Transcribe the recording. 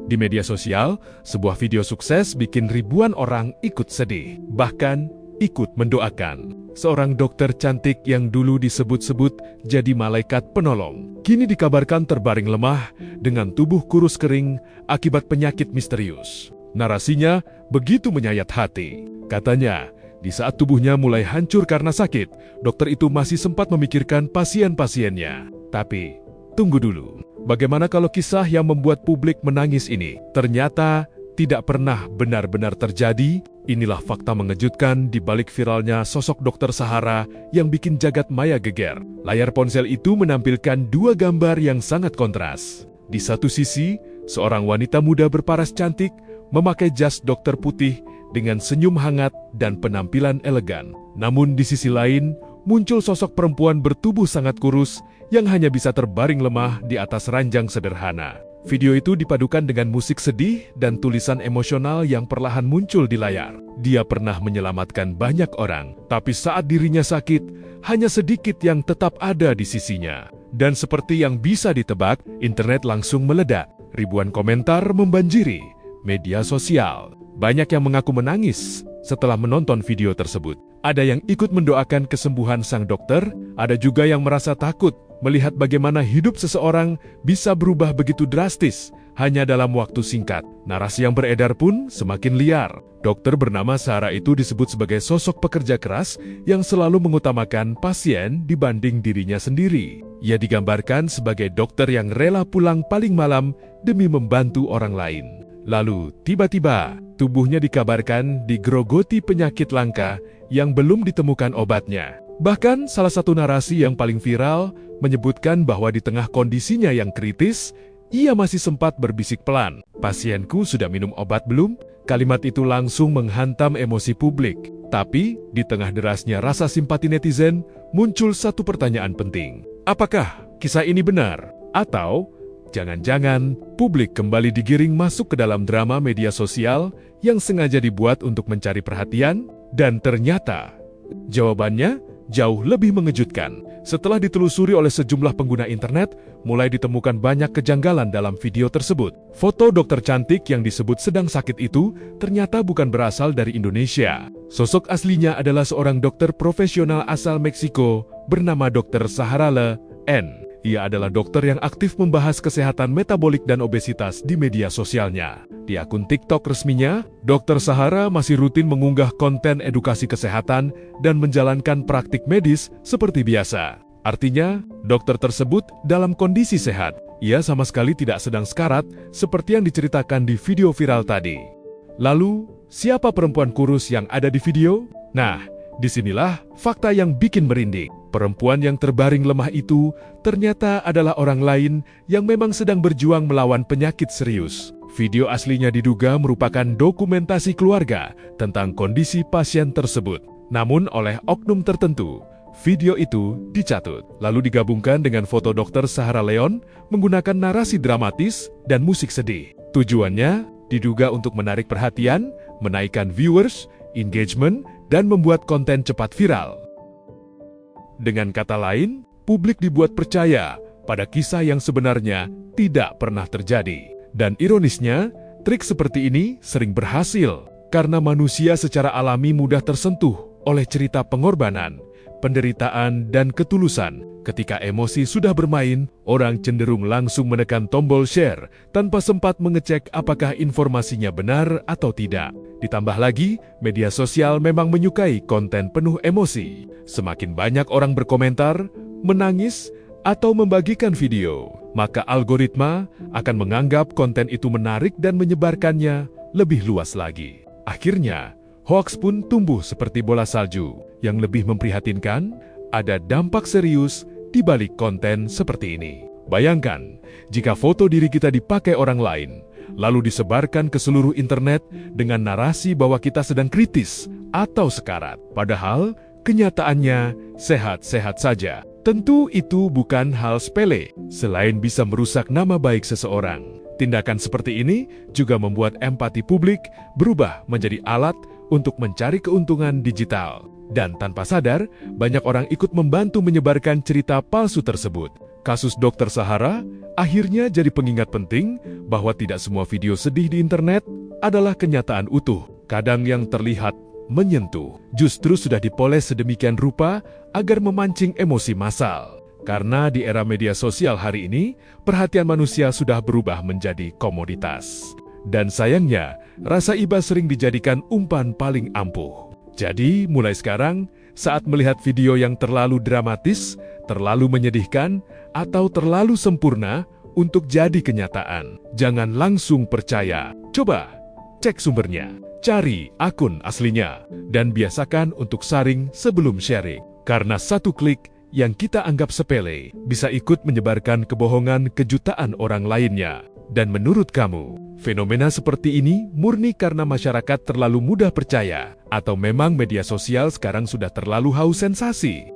Di media sosial, sebuah video sukses bikin ribuan orang ikut sedih, bahkan ikut mendoakan. Seorang dokter cantik yang dulu disebut-sebut jadi malaikat penolong, kini dikabarkan terbaring lemah dengan tubuh kurus kering akibat penyakit misterius. Narasinya begitu menyayat hati. Katanya, di saat tubuhnya mulai hancur karena sakit, dokter itu masih sempat memikirkan pasien-pasiennya. Tapi, tunggu dulu. Bagaimana kalau kisah yang membuat publik menangis ini ternyata tidak pernah benar-benar terjadi? Inilah fakta mengejutkan di balik viralnya sosok dokter Sahara yang bikin jagat maya geger. Layar ponsel itu menampilkan dua gambar yang sangat kontras. Di satu sisi, seorang wanita muda berparas cantik memakai jas dokter putih dengan senyum hangat dan penampilan elegan. Namun di sisi lain, muncul sosok perempuan bertubuh sangat kurus yang hanya bisa terbaring lemah di atas ranjang sederhana. Video itu dipadukan dengan musik sedih dan tulisan emosional yang perlahan muncul di layar. Dia pernah menyelamatkan banyak orang, tapi saat dirinya sakit, hanya sedikit yang tetap ada di sisinya. Dan seperti yang bisa ditebak, internet langsung meledak. Ribuan komentar membanjiri media sosial. Banyak yang mengaku menangis setelah menonton video tersebut. Ada yang ikut mendoakan kesembuhan sang dokter, ada juga yang merasa takut melihat bagaimana hidup seseorang bisa berubah begitu drastis hanya dalam waktu singkat. Narasi yang beredar pun semakin liar. Dokter bernama Sarah itu disebut sebagai sosok pekerja keras yang selalu mengutamakan pasien dibanding dirinya sendiri. Ia digambarkan sebagai dokter yang rela pulang paling malam demi membantu orang lain. Lalu, tiba-tiba, tubuhnya dikabarkan digerogoti penyakit langka yang belum ditemukan obatnya. Bahkan, salah satu narasi yang paling viral menyebutkan bahwa di tengah kondisinya yang kritis, ia masih sempat berbisik pelan, "Pasienku sudah minum obat belum?" Kalimat itu langsung menghantam emosi publik. Tapi, di tengah derasnya rasa simpati netizen, muncul satu pertanyaan penting. Apakah kisah ini benar? Atau jangan-jangan publik kembali digiring masuk ke dalam drama media sosial yang sengaja dibuat untuk mencari perhatian? Dan ternyata, jawabannya jauh lebih mengejutkan. Setelah ditelusuri oleh sejumlah pengguna internet, mulai ditemukan banyak kejanggalan dalam video tersebut. Foto dokter cantik yang disebut sedang sakit itu ternyata bukan berasal dari Indonesia. Sosok aslinya adalah seorang dokter profesional asal Meksiko bernama Dr. Sahara Le N. Ia adalah dokter yang aktif membahas kesehatan metabolik dan obesitas di media sosialnya. Di akun TikTok resminya, Dr. Sahara masih rutin mengunggah konten edukasi kesehatan dan menjalankan praktik medis seperti biasa. Artinya, dokter tersebut dalam kondisi sehat. Ia sama sekali tidak sedang sekarat seperti yang diceritakan di video viral tadi. Lalu, siapa perempuan kurus yang ada di video? Nah, disinilah fakta yang bikin merinding. Perempuan yang terbaring lemah itu ternyata adalah orang lain yang memang sedang berjuang melawan penyakit serius. Video aslinya diduga merupakan dokumentasi keluarga tentang kondisi pasien tersebut. Namun oleh oknum tertentu, video itu dicatut, lalu digabungkan dengan foto dokter Sahara Leon menggunakan narasi dramatis dan musik sedih. Tujuannya diduga untuk menarik perhatian, menaikkan viewers, engagement, dan membuat konten cepat viral. Dengan kata lain, publik dibuat percaya pada kisah yang sebenarnya tidak pernah terjadi. Dan ironisnya, trik seperti ini sering berhasil karena manusia secara alami mudah tersentuh oleh cerita pengorbanan, penderitaan, dan ketulusan. Ketika emosi sudah bermain, orang cenderung langsung menekan tombol share tanpa sempat mengecek apakah informasinya benar atau tidak. Ditambah lagi, media sosial memang menyukai konten penuh emosi. Semakin banyak orang berkomentar, menangis, atau membagikan video, maka algoritma akan menganggap konten itu menarik dan menyebarkannya lebih luas lagi. Akhirnya, hoaks pun tumbuh seperti bola salju. Yang lebih memprihatinkan, ada dampak serius di balik konten seperti ini. Bayangkan, jika foto diri kita dipakai orang lain, lalu disebarkan ke seluruh internet dengan narasi bahwa kita sedang kritis atau sekarat. Padahal, kenyataannya sehat-sehat saja. Tentu itu bukan hal sepele. Selain bisa merusak nama baik seseorang, tindakan seperti ini juga membuat empati publik berubah menjadi alat untuk mencari keuntungan digital. Dan tanpa sadar, banyak orang ikut membantu menyebarkan cerita palsu tersebut. Kasus Dokter Sahara akhirnya jadi pengingat penting bahwa tidak semua video sedih di internet adalah kenyataan utuh. Kadang yang terlihat menyentuh justru sudah dipoles sedemikian rupa agar memancing emosi massal. Karena di era media sosial hari ini, perhatian manusia sudah berubah menjadi komoditas. Dan sayangnya, rasa iba sering dijadikan umpan paling ampuh. Jadi, mulai sekarang, saat melihat video yang terlalu dramatis, terlalu menyedihkan, atau terlalu sempurna untuk jadi kenyataan, jangan langsung percaya. Coba cek sumbernya, cari akun aslinya, dan biasakan untuk saring sebelum sharing. Karena satu klik yang kita anggap sepele bisa ikut menyebarkan kebohongan ke jutaan orang lainnya. Dan menurut kamu, fenomena seperti ini murni karena masyarakat terlalu mudah percaya, atau memang media sosial sekarang sudah terlalu haus sensasi?